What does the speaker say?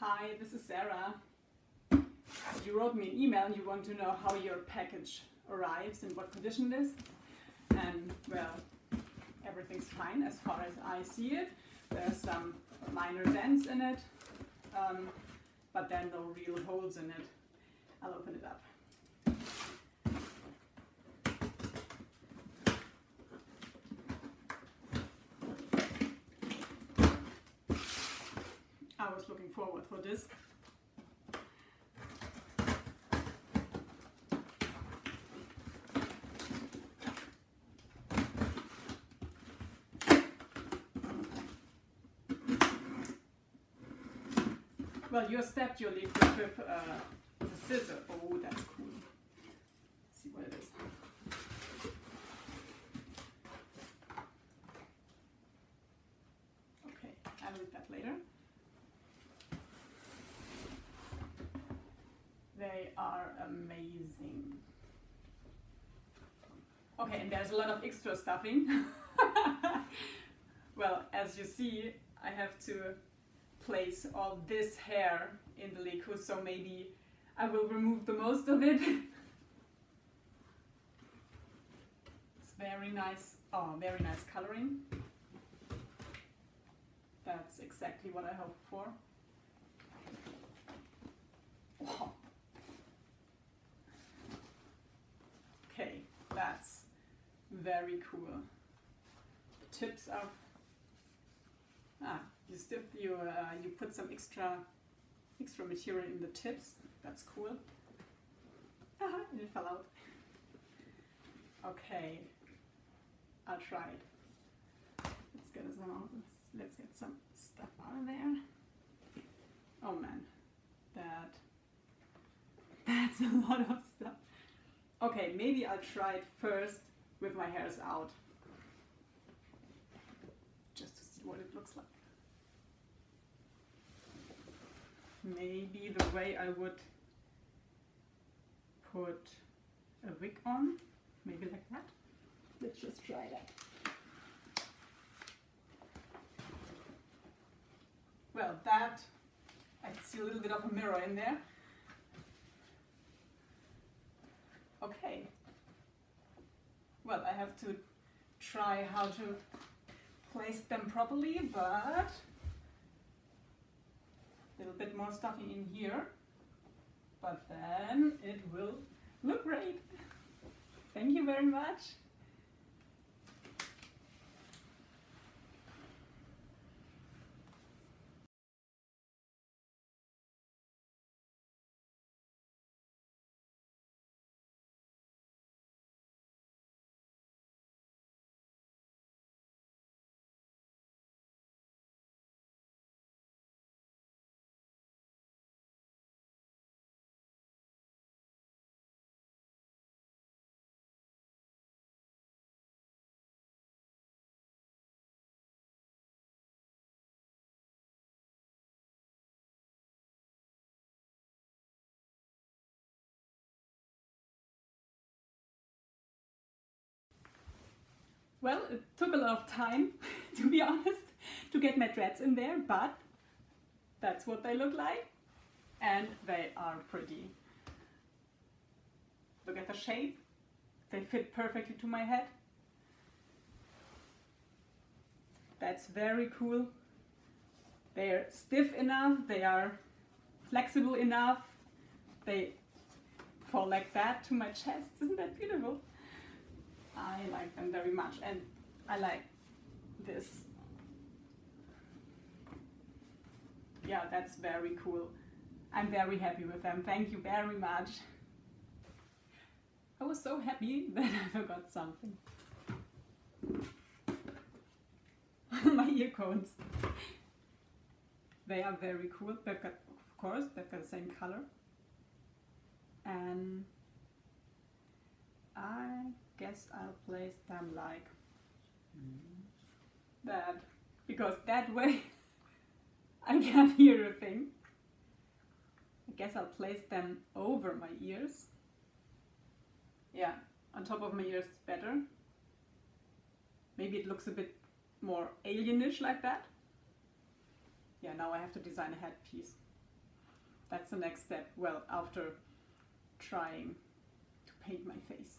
Hi, this is Sarah. You wrote me an email and you want to know how your package arrives and what condition it is. And well, everything's fine as far as I see it. There's some minor dents in it, but there are no real holes in it. I'll open it up. I was looking forward for this. Well, you stabbed your lekkus with a scissor. Oh, that's cool. Let's see what it is. Okay, I'll read that later. They are amazing. Okay, and there's a lot of extra stuffing. Well, as you see, I have to place all this hair in the lekkus, so maybe I will remove the most of it. It's very nice. Oh, very nice coloring. That's exactly what I hoped for. Wow. Okay, that's very cool. The tips are you put some extra material in the tips. That's cool. Aha, it fell out. Okay, I'll try it. Let's get some stuff out of there. Oh man, that's a lot of stuff. Okay, maybe I'll try it first with my hairs out, just to see what it looks like. Maybe the way I would put a wig on, maybe like that. Let's just try that. Well, I see a little bit of a mirror in there. Okay. Well, I have to try how to place them properly, but a little bit more stuffing in here, but then it will look great. Thank you very much. Well, it took a lot of time, to be honest, to get my dreads in there, but that's what they look like, and they are pretty. Look at the shape. They fit perfectly to my head. That's very cool. They're stiff enough, they are flexible enough, they fall like that to my chest. Isn't that beautiful? I like them very much, and I like this. Yeah, that's very cool. I'm very happy with them. Thank you very much. I was so happy that I forgot something. My ear cones. They are very cool. They've got, of course, they've got the same color. And I guess I'll place them like that, because that way I can't hear a thing. I guess I'll place them over my ears. Yeah, on top of my ears is better. Maybe it looks a bit more alienish like that. Yeah, now I have to design a headpiece. that's the next step. Well, after trying to paint my face.